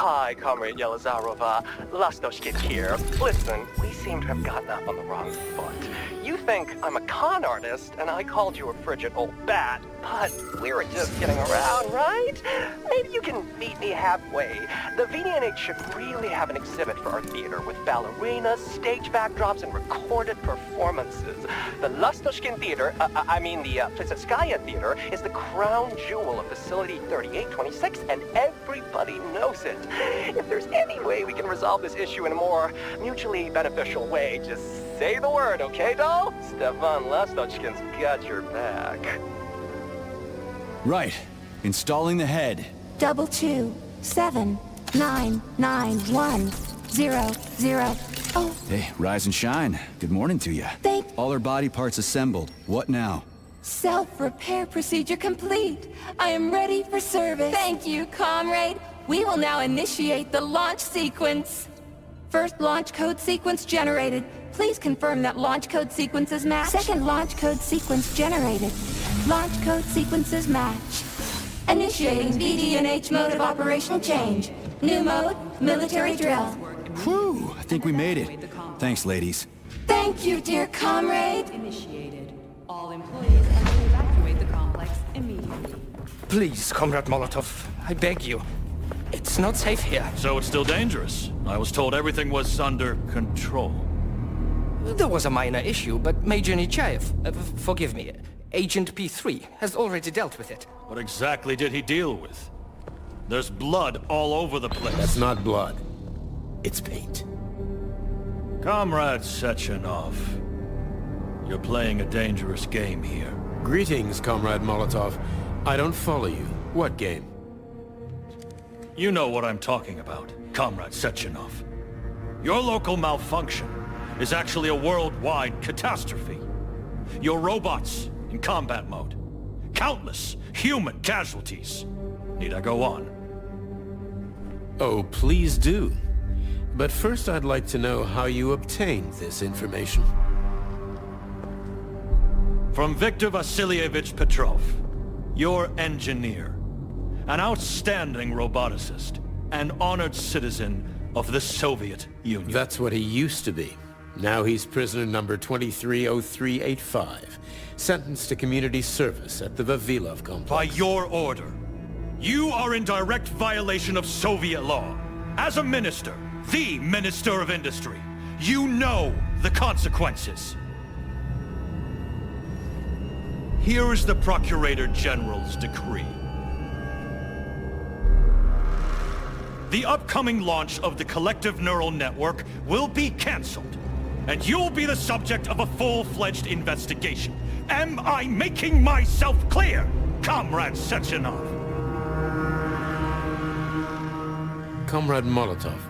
Hi, Comrade Yelizarova. Lastoshkin here. Listen, we seem to have gotten up on the wrong foot. You think I'm a con artist, and I called you a frigid old bat, but we were just getting around, right? Maybe you can meet me halfway. The VDNH should really have an exhibit for our theater with ballerinas, stage backdrops, and recorded performances. The Lastoshkin Theater, the Plisetskaya Theater, is the crown jewel of Facility 3826, and everybody knows it. If there's any way we can resolve this issue in a more mutually beneficial way, just say the word, okay, doll? Stefan Lastoshkin's got your back. Right. Installing the head. 227991000. Oh, Hey, rise and shine. Good morning to you. All her body parts assembled. What now? self-repair procedure complete. I am ready for service. Thank you, comrade. We will now initiate the launch sequence. First launch code sequence generated. Please confirm that launch code sequences match. Second launch code sequence generated. Launch code sequences match. Initiating VDNH mode of operational change. New mode, military drill. Whew, I think we made it. Thanks, ladies. Thank you, dear comrade. Initiated. All employees are to evacuate the complex immediately. Please, Comrade Molotov, I beg you. It's not safe here. So it's still dangerous. I was told everything was under control. There was a minor issue, but Major Nechaev, forgive me, Agent P3 has already dealt with it. What exactly did he deal with? There's blood all over the place. That's not blood. It's paint. Comrade Sechenov, you're playing a dangerous game here. Greetings, Comrade Molotov. I don't follow you. What game? You know what I'm talking about, Comrade Sechenov. Your local malfunction is actually a worldwide catastrophe. Your robots in combat mode. Countless human casualties. Need I go on? Oh, please do. But first I'd like to know how you obtained this information. From Viktor Vasilievich Petrov, your engineer. An outstanding roboticist. An honored citizen of the Soviet Union. That's what he used to be. Now he's prisoner number 230385, sentenced to community service at the Vavilov complex. By your order, you are in direct violation of Soviet law. As a minister, the Minister of Industry, you know the consequences. Here is the Procurator General's decree. The upcoming launch of the collective neural network will be cancelled, and you'll be the subject of a full-fledged investigation. Am I making myself clear, Comrade Sechenov? Comrade Molotov,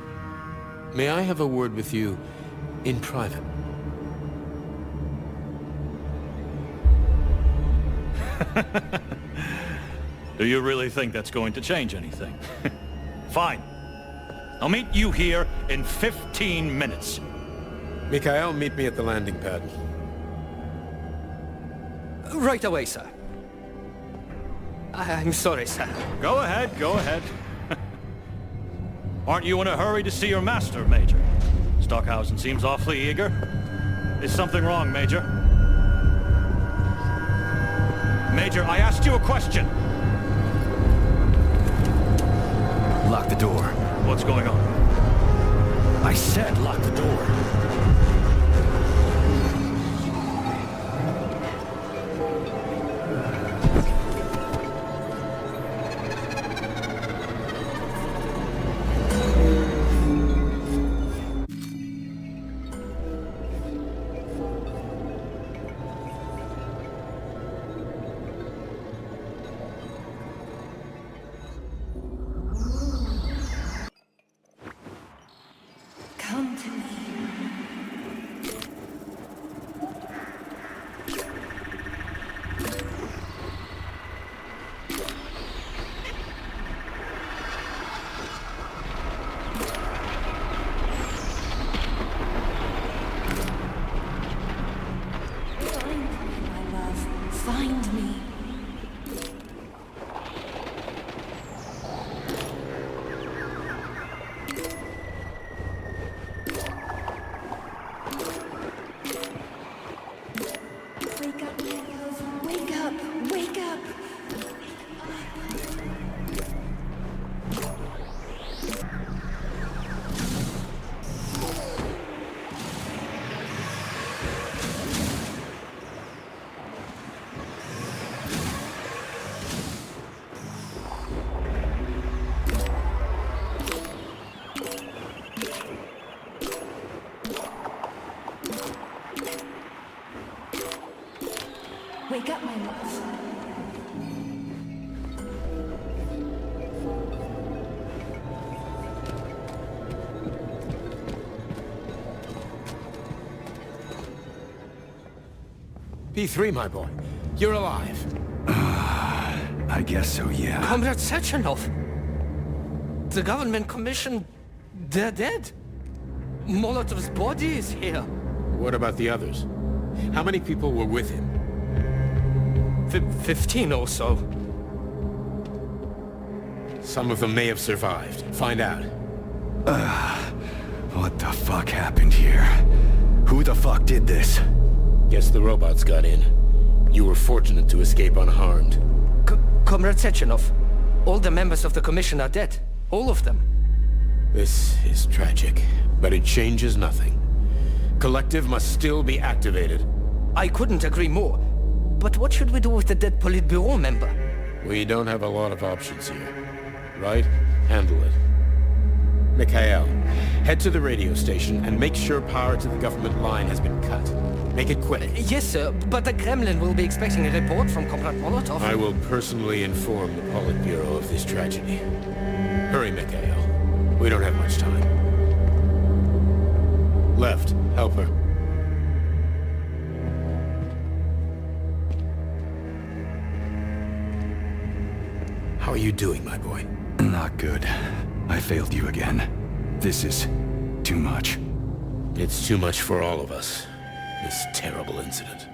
may I have a word with you in private? Do you really think that's going to change anything? Fine. I'll meet you here in 15 minutes. Mikhail, meet me at the landing pad. Right away, sir. I'm sorry, sir. Go ahead, go ahead. Aren't you in a hurry to see your master, Major? Stockhausen seems awfully eager. Is something wrong, Major? Major, I asked you a question. Lock the door. What's going on? I said lock the door. Come to me. Find me, my love. Find me. B3, my boy. You're alive. I guess so, yeah. Comrade Sechenov! The government commission... they're dead. Molotov's body is here. What about the others? How many people were with him? 15 or so. Some of them may have survived. Find out. What the fuck happened here? Who the fuck did this? Guess the robots got in. You were fortunate to escape unharmed. Comrade Sechenov, all the members of the commission are dead. All of them. This is tragic, but it changes nothing. Collective must still be activated. I couldn't agree more. But what should we do with the dead Politburo member? We don't have a lot of options here. Right? Handle it. Mikhail, head to the radio station and make sure power to the government line has been cut. Make it quick. Yes, sir, but the Kremlin will be expecting a report from Comrade Molotov. I will personally inform the Politburo of this tragedy. Hurry, Mikhail. We don't have much time. Left, help her. How are you doing, my boy? Not good. I failed you again. This is too much. It's too much for all of us. This terrible incident.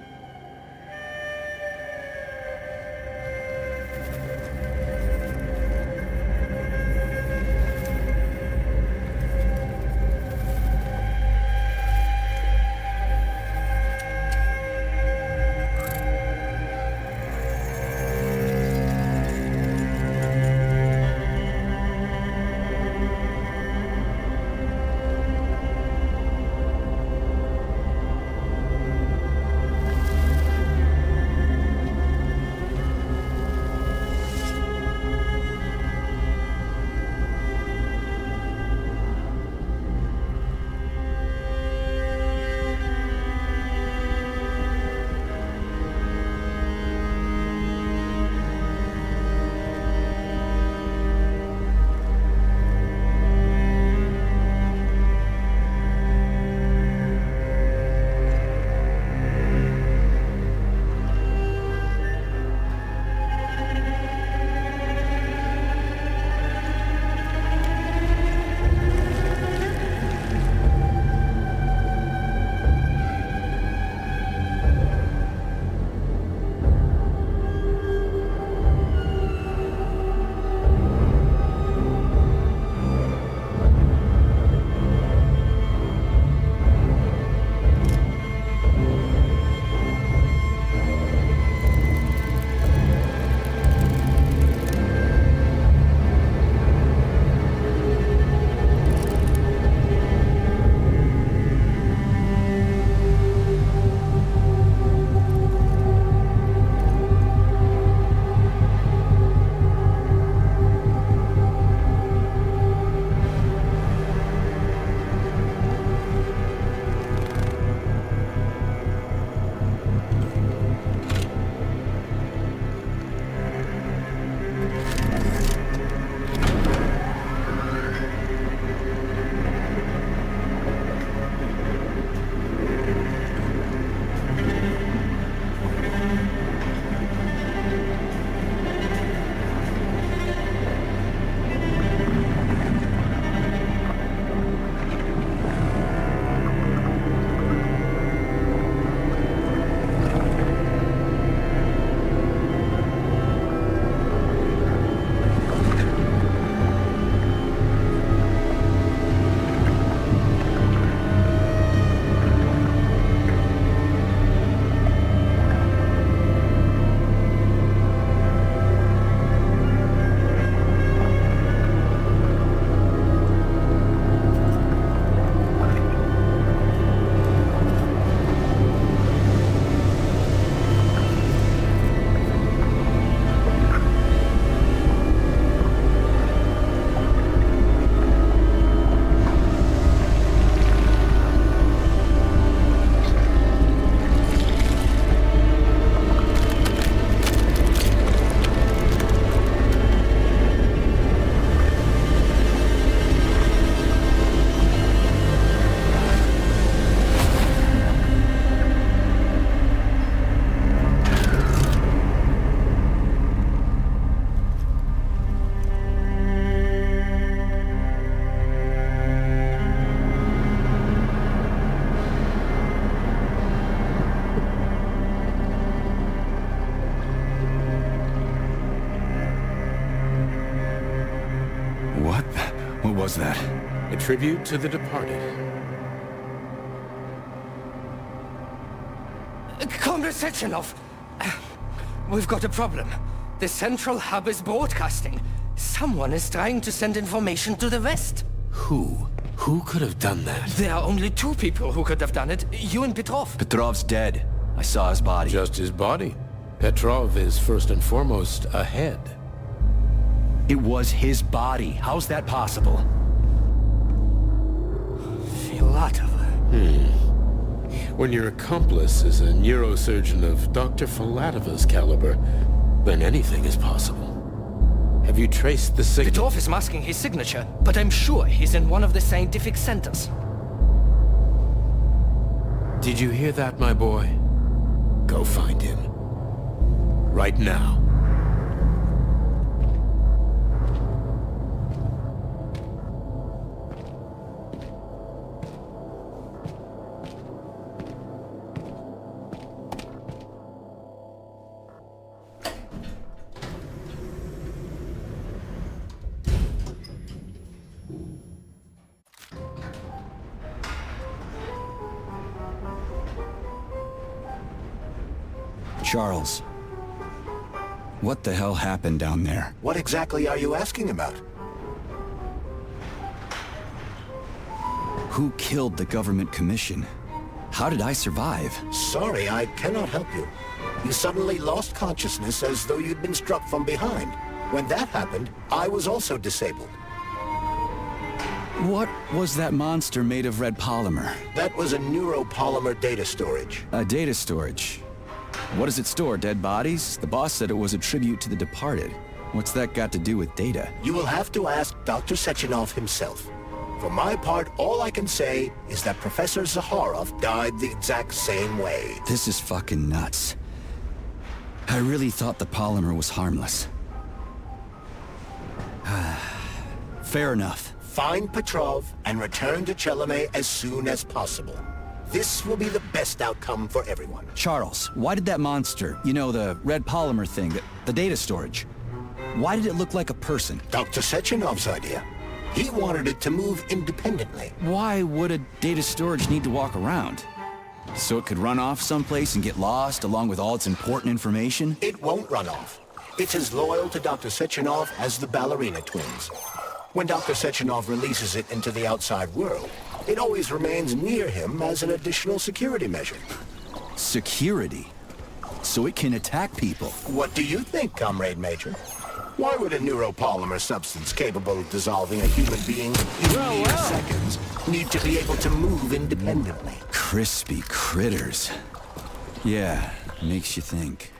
What? What was that? A tribute to the departed. Comrade Sechenov! We've got a problem. The central hub is broadcasting. Someone is trying to send information to the West. Who? Who could have done that? There are only two people who could have done it. You and Petrov. Petrov's dead. I saw his body. Just his body. Petrov is first and foremost a head. It was his body. How's that possible? Filatov. When your accomplice is a neurosurgeon of Dr. Filatova's caliber, then anything is possible. Have you traced the signal? Petrov is masking his signature, but I'm sure he's in one of the scientific centers. Did you hear that, my boy? Go find him. Right now. Charles, what the hell happened down there? What exactly are you asking about? Who killed the government commission? How did I survive? Sorry, I cannot help you. You suddenly lost consciousness as though you'd been struck from behind. When that happened, I was also disabled. What was that monster made of red polymer? That was a neuropolymer data storage. A data storage? What does it store, dead bodies? The boss said it was a tribute to the departed. What's that got to do with data? You will have to ask Dr. Sechenov himself. For my part, all I can say is that Professor Zakharov died the exact same way. This is fucking nuts. I really thought the polymer was harmless. Fair enough. Find Petrov and return to Chelome as soon as possible. This will be the best outcome for everyone. Charles, why did that monster, you know, the red polymer thing, the data storage, why did it look like a person? Dr. Sechenov's idea. He wanted it to move independently. Why would a data storage need to walk around? So it could run off someplace and get lost along with all its important information? It won't run off. It's as loyal to Dr. Sechenov as the ballerina twins. When Dr. Sechenov releases it into the outside world, it always remains near him as an additional security measure. Security? So it can attack people? What do you think, Comrade Major? Why would a neuropolymer substance capable of dissolving a human being in mere seconds need to be able to move independently? Crispy critters. Yeah, makes you think.